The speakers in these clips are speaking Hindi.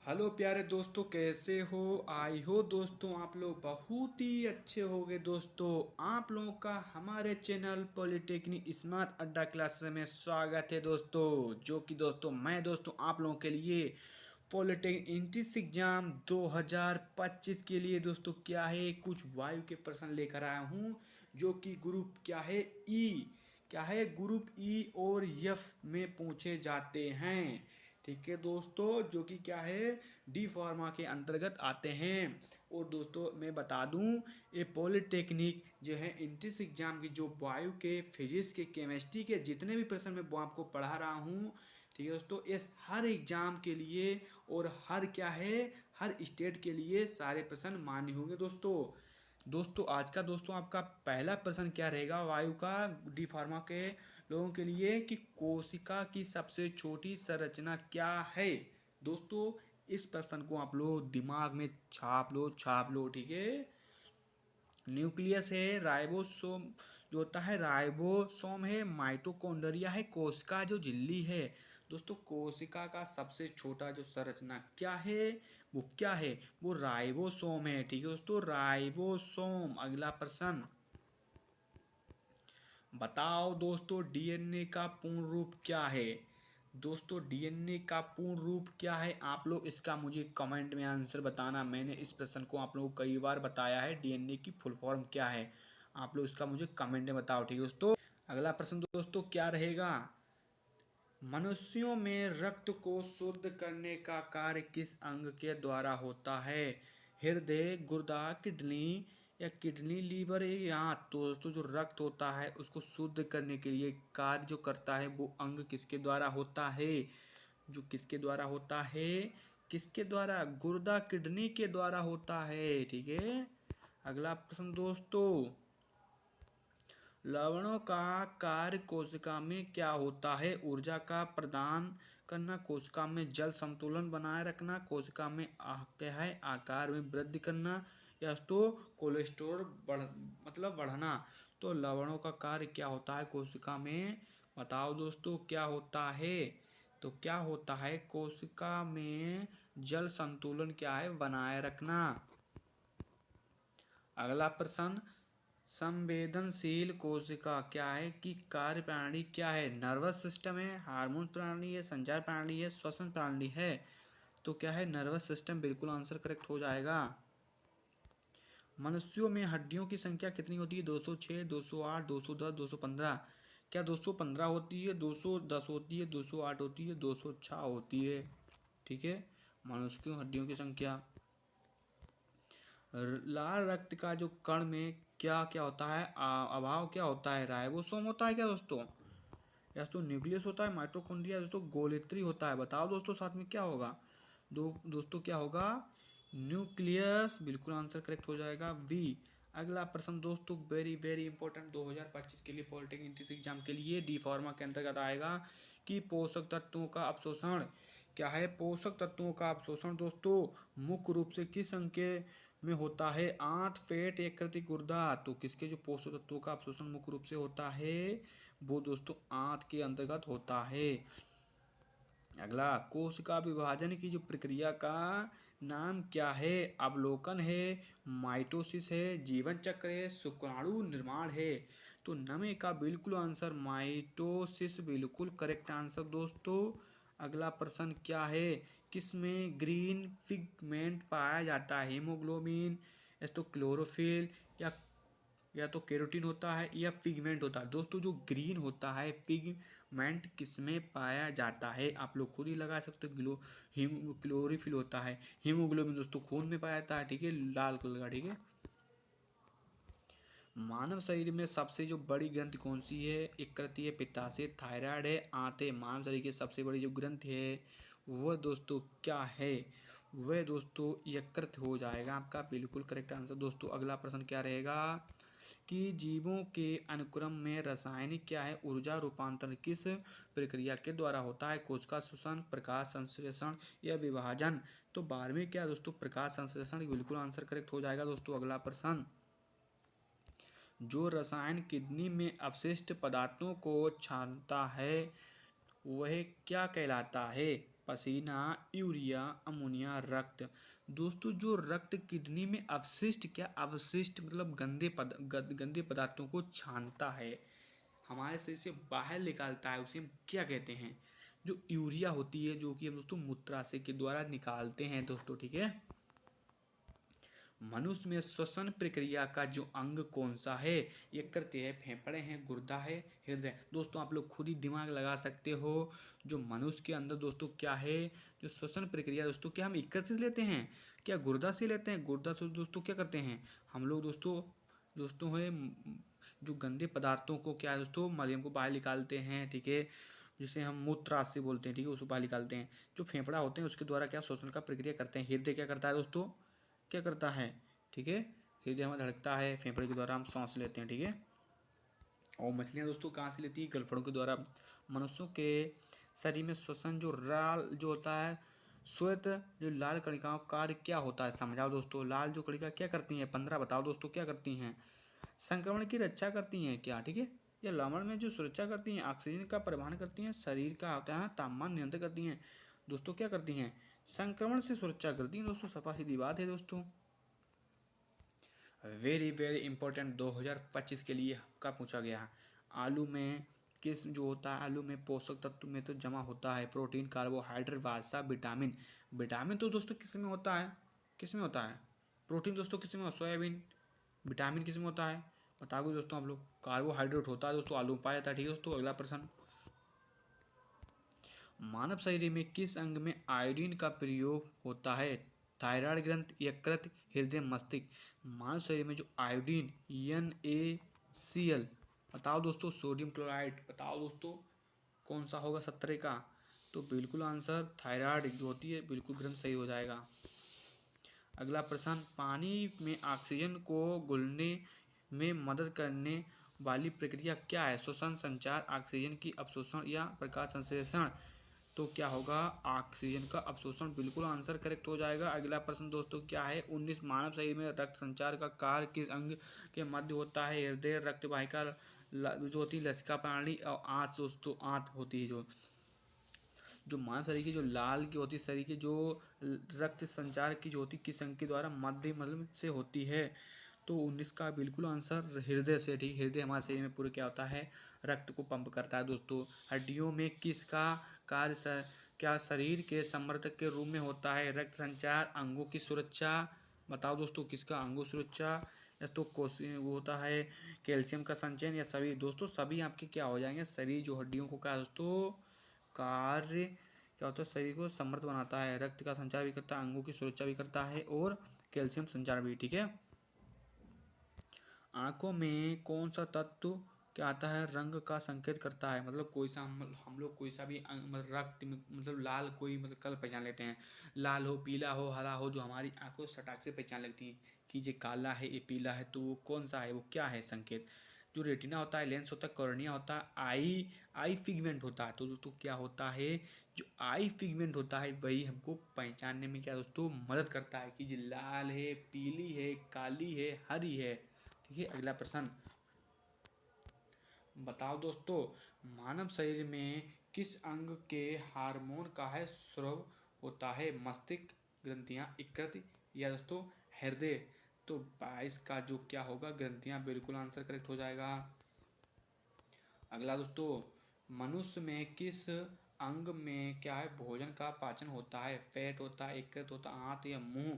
हेलो प्यारे दोस्तों, कैसे हो? आई हो दोस्तों, आप लोग बहुत ही अच्छे होगे। दोस्तों, आप लोगों का हमारे चैनल पॉलिटेक्निक स्मार्ट अड्डा क्लास में स्वागत है। दोस्तों, जो कि दोस्तों मैं आप लोगों के लिए पॉलिटेक्निक एंट्रेंस एग्जाम 2025 के लिए दोस्तों क्या है, कुछ वायु के प्रश्न लेकर आया हूँ। जो कि ग्रुप क्या है, ग्रुप ई और एफ में पूछे जाते हैं। ठीक है दोस्तों, जो कि क्या है, डी फार्मा के अंतर्गत आते हैं। और दोस्तों मैं बता दूं, ये पॉलिटेक्निक जो है एंट्रेंस एग्जाम की जो वायु के, फिजिक्स के, केमिस्ट्री के जितने भी प्रश्न मैं वो आपको पढ़ा रहा हूँ। ठीक है दोस्तों, इस हर एग्जाम के लिए और हर क्या है, हर स्टेट के लिए सारे प्रश्न मान्य होंगे। दोस्तों आज का दोस्तों आपका पहला प्रश्न क्या रहेगा वायु का, डी फार्मा के लोगों के लिए, कि कोशिका की सबसे छोटी संरचना क्या है। दोस्तों, इस प्रश्न को आप लोग दिमाग में छाप लो। ठीक है, न्यूक्लियस है, राइबोसोम जो होता है, राइबोसोम है, माइटोकॉन्ड्रिया है, कोशिका जो झिल्ली है। दोस्तों, कोशिका का सबसे छोटा जो संरचना क्या है, वो राइबोसोम है। ठीक है दोस्तों, राइबोसोम। अगला प्रश्न बताओ दोस्तों, डीएनए का पूर्ण रूप क्या है। दोस्तों, डीएनए का पूर्ण रूप क्या है, आप लोग इसका मुझे कमेंट में आंसर बताना। मैंने इस प्रश्न को आप लोगों को कई बार बताया है, डीएनए की फुल फॉर्म क्या है। आप लोग इसका मुझे कमेंट में बताओ। ठीक है दोस्तों, अगला प्रश्न दोस्तों क्या रहेगा, मनुष्यों में रक्त को शुद्ध करने का कार्य किस अंग के द्वारा होता है। हृदय, गुर्दा, किडनी, या किडनी, लीवर, या तो दोस्तों जो रक्त होता है उसको शुद्ध करने के लिए कार्य जो करता है वो अंग किसके द्वारा होता है, जो किसके द्वारा होता है, किसके द्वारा, गुर्दा किडनी के द्वारा होता है। ठीक है, अगला प्रश्न दोस्तों, लवणों का कार्य कोशिका में क्या होता है। ऊर्जा का प्रदान करना, कोशिका में जल संतुलन बनाए रखना, कोशिका में क्या है, आकार में वृद्धि करना, या तो कोलेस्ट्रॉल बढ़ना। तो लवणों का कार्य क्या होता है कोशिका में, बताओ दोस्तों क्या होता है। तो क्या होता है, कोशिका में जल संतुलन क्या है, बनाए रखना। अगला प्रश्न, संवेदनशील कोशिका क्या है, कि कार्य प्रणाली क्या है। नर्वस सिस्टम है, हार्मोन प्रणाली है, संचार प्रणाली है, श्वसन प्रणाली है। तो क्या है, नर्वस सिस्टम बिल्कुल आंसर करेक्ट हो जाएगा। मनुष्यों में हड्डियों की संख्या कितनी होती है, 206, 208, 210, 215। क्या 215 होती है, 210 होती है, 208 होती है, 206 होती है। ठीक है, मनुष्य की हड्डियों की संख्या। लाल रक्त का जो कण में क्या क्या होता है, अभाव क्या होता है, राइबोसोम होता है क्या दोस्तों, या तो न्यूक्लियस होता है, माइटोकॉन्ड्रिया दोस्तों, गोलेत्री होता है। बताओ दोस्तों साथ में क्या होगा, दोस्तों क्या होगा, न्यूक्लियस। बिल्कुल आंसर करेक्ट हो जाएगा बी। अगला प्रश्न दोस्तों वेरी वेरी इंपॉर्टेंट 2025 के लिए, पॉलिटेक्निक एंट्रेंस एग्जाम के लिए, डी फार्मा के अंतर्गत आएगा, कि पोषक तत्वों का अवशोषण क्या है। पोषक तत्वों का अवशोषण दोस्तों मुख्य रूप से किस अंग के में होता है, आंत, पेट, यकृत, गुर्दा। तो किसके जो पोषक तत्वों का अवशोषण मुख्य रूप से होता है, वो दोस्तों आंत के अंतर्गत होता है। अगला, कोशिका विभाजन की जो प्रक्रिया का नाम क्या है, अवलोकन है, माइटोसिस है, जीवन चक्र है, शुक्राणु निर्माण है। तो नमे का बिल्कुल आंसर माइटोसिस बिल्कुल करेक्ट आंसर दोस्तों। अगला प्रश्न क्या है, किसमें ग्रीन पिगमेंट पाया जाता है, हीमोग्लोबिन, या तो क्लोरोफिल, या तो केरोटीन होता है, या पिगमेंट होता है। दोस्तों जो ग्रीन होता है पिगमेंट किसमें पाया जाता है, आप लोग खुद ही लगा सकते हो। क्लोरोफिल होता है, हीमोग्लोबिन दोस्तों खून में पाया जाता है। ठीक है, लाल कलर का। ठीक है, मानव शरीर में सबसे जो बड़ी ग्रंथि कौन सी है, यकृत है, पित्ताशय, थायराइड है, आंत है। मानव शरीर की सबसे बड़ी जो ग्रंथि है वह दोस्तों क्या है, वह दोस्तों यकृत हो जाएगा आपका बिल्कुल करेक्ट आंसर दोस्तों। अगला प्रश्न क्या रहेगा, कि जीवों के अनुक्रम में रासायनिक क्या है, ऊर्जा रूपांतरण किस प्रक्रिया के द्वारा होता है, कोशिका श्वसन, प्रकाश संश्लेषण, या विभाजन। तो 12वें क्या दोस्तों, प्रकाश संश्लेषण बिल्कुल आंसर करेक्ट हो जाएगा दोस्तों। अगला प्रश्न, जो रसायन किडनी में अपशिष्ट पदार्थों को छानता है वह क्या कहलाता है। पसीना, यूरिया, अमोनिया, रक्त। दोस्तों जो रक्त किडनी में अवशिष्ट मतलब गंदे पदार्थों को छानता है, हमारे शरीर से बाहर निकालता है, उसे हम क्या कहते हैं? जो यूरिया होती है, जो कि हम दोस्तों मूत्राशय के द्वारा निकालते हैं दोस्तों, ठीक है। मनुष्य में श्वसन प्रक्रिया का जो अंग कौन सा है? ये करते हैं फेफड़े हैं, गुर्दा है, हृदय। दोस्तों आप लोग खुद ही दिमाग लगा सकते हो, जो मनुष्य के अंदर दोस्तों क्या है, जो श्वसन प्रक्रिया दोस्तों, क्या हम इक्कत से लेते हैं, क्या गुर्दा से लेते हैं? गुर्दा से दोस्तों क्या करते हैं हम लोग दोस्तों, है जो गंदे पदार्थों को क्या है दोस्तों, मलयम को बाहर निकालते हैं, ठीक है, जिसे हम मूत्राशय बोलते हैं, ठीक है, उसको बाहर निकालते हैं। जो फेफड़ा होते हैं उसके द्वारा क्या श्वसन का प्रक्रिया करते हैं। हृदय क्या करता है दोस्तों, क्या करता है, ठीक है, हृदय हमें धड़कता है, फेफड़े के द्वारा हम सांस लेते हैं, ठीक है। और मछलियाँ दोस्तों कहाँ से लेती है? गलफड़ों के द्वारा। मनुष्यों के शरीर में श्वसन जो लाल जो होता है, श्वेत जो लाल कणिकाओं का कार्य क्या होता है, समझाओ दोस्तों। लाल जो कणिका क्या करती हैं? 15 बताओ दोस्तों, क्या करती हैं? संक्रमण की रक्षा करती हैं क्या, ठीक है। ये लवण में जो सुरक्षा करती हैं, ऑक्सीजन का परिवहन करती हैं, शरीर का होता है तापमान नियंत्रण करती हैं दोस्तों, क्या करती हैं? संक्रमण से सुरक्षा करती हैं दोस्तों, सफा सीधी बात है दोस्तों। वेरी वेरी इंपॉर्टेंट 2025 के लिए आपका पूछा गया है। आलू में किस जो होता है, आलू में पोषक तत्व में तो जमा होता है प्रोटीन, कार्बोहाइड्रेट, वसा, विटामिन। विटामिन तो दोस्तों किस में होता है, किस में होता है? प्रोटीन दोस्तों किस में? सोयाबीन। विटामिन किस में होता है, बताओगे दोस्तों आप लोग? कार्बोहाइड्रेट होता है दोस्तों, आलू में पाया जाता है, ठीक है दोस्तों। अगला प्रश्न, मानव शरीर में किस अंग में आयोडीन का प्रयोग होता है? थायराइड ग्रंथ, यकृत, हृदय, मस्तिष्क। मानव शरीर में जो आयोडीन NaCl, बताओ दोस्तों। सोडियम क्लोराइड, बताओ दोस्तों कौन सा होगा 17 का? तो बिल्कुल आंसर थायराइड जो होती है, बिल्कुल ग्रंथ सही हो जाएगा। अगला प्रश्न, पानी में ऑक्सीजन को घुलने में मदद करने वाली प्रक्रिया क्या है? श्वसन, संचार, ऑक्सीजन की अवशोषण या प्रकाश संश्लेषण। तो क्या होगा? ऑक्सीजन का अवशोषण, बिल्कुल आंसर करेक्ट हो जाएगा। अगला प्रश्न दोस्तों क्या है? 19 मानव शरीर में रक्त संचार का कार्य किस अंग के मध्य होता है? हृदय, रक्त वाहिका जो होती है, लसिका प्रणाली, और आंत दोस्तों, आंत होती है जो मानव शरीर की जो लाल की होती है, शरीर की जो रक्त संचार की जो होती है, किस अंग के द्वारा? मध्य मल से होती है। तो 19 का बिल्कुल आंसर हृदय से, ठीक। हृदय हमारे शरीर में पूरे क्या होता है, रक्त को पंप करता है दोस्तों। हड्डियों में किसका कार्य क्या शरीर के संवर्धक के रूप में होता है? रक्त संचार, अंगों की सुरक्षा, बताओ दोस्तों किसका? अंगों सुरक्षा, या तो कोशिका वो होता है कैल्शियम का संचयन, या सभी दोस्तों, सभी आपके क्या हो जाएंगे? शरीर जो हड्डियों को क्या दोस्तों कार्य क्या होता है, शरीर को समृद्ध बनाता है, रक्त का संचार भी करता है, अंगों की सुरक्षा भी करता है, और कैल्शियम संचार भी, ठीक है। आंखों में कौन सा तत्व क्या आता है, रंग का संकेत करता है? मतलब कोई सा हम लोग कोई सा भी मतलब रक्त मतलब लाल कोई मतलब कलर पहचान लेते हैं, लाल हो, पीला हो, हरा हो, जो हमारी आंखों सटाक से पहचान लगती है कि ये काला है, ये पीला है, तो वो कौन सा है, वो क्या है संकेत? जो रेटिना होता है, लेंस होता है, कॉर्निया होता है, आई पिगमेंट होता है। तो दोस्तों क्या होता है, जो आई पिगमेंट होता है वही हमको पहचानने में क्या दोस्तों मदद करता है कि ये लाल है, पीली है, काली है, हरी है, ठीक है। अगला प्रश्न, बताओ दोस्तों, मानव शरीर में किस अंग के हार्मोन का है स्राव होता है? मस्तिष्क, ग्रंथियां, यकृत, या दोस्तों हृदय। तो 22 का जो क्या होगा, ग्रंथियां, बिल्कुल आंसर करेक्ट हो जाएगा। अगला दोस्तों, मनुष्य में किस अंग में क्या है भोजन का पाचन होता है? पेट होता है, यकृत होता है, आंत, या मुंह।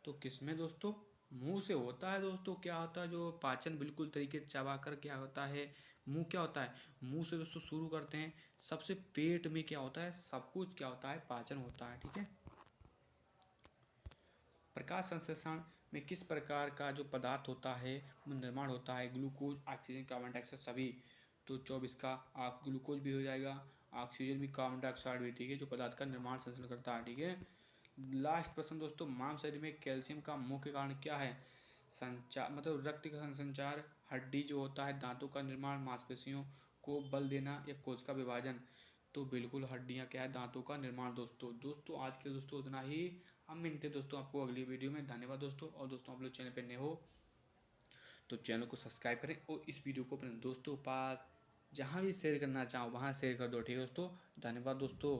तो किसमें दोस्तों? मुंह से होता है दोस्तों। क्या होता है जो पाचन, बिल्कुल तरीके से चबा कर क्या होता है, मुंह क्या होता है, मुंह से दोस्तों शुरू करते हैं। सबसे पेट में क्या होता है, सब कुछ क्या होता है, पाचन होता है, ठीक है। प्रकाश संश्लेषण में किस प्रकार का जो पदार्थ होता है वो निर्माण होता है? ग्लूकोज, ऑक्सीजन, कार्बन डाइऑक्साइड, सभी। तो 24 का आप ग्लूकोज भी हो जाएगा, ऑक्सीजन भी, कार्बन डाइऑक्साइड भी, ठीक है, जो पदार्थ का निर्माण संश्लेषण करता है, ठीक है। लास्ट प्रश्न दोस्तों, मानव शरीर में कैल्शियम का मुख्य कारण क्या है? संचार मतलब रक्त का संचार, हड्डी जो होता है, दांतों का निर्माण, मांसपेशियों को बल देना, या कोश का विभाजन। तो बिल्कुल हड्डियां क्या है, दांतों का निर्माण दोस्तों आज के दोस्तों उतना ही। हम मिलते हैं दोस्तों आपको अगली वीडियो में। धन्यवाद दोस्तों। और दोस्तों आप लोग चैनल पर नए हो तो चैनल को सब्सक्राइब करें, और इस वीडियो को अपने दोस्तों के पास जहाँ भी शेयर करना चाहो वहाँ शेयर कर दो, ठीक है दोस्तों। धन्यवाद दोस्तों।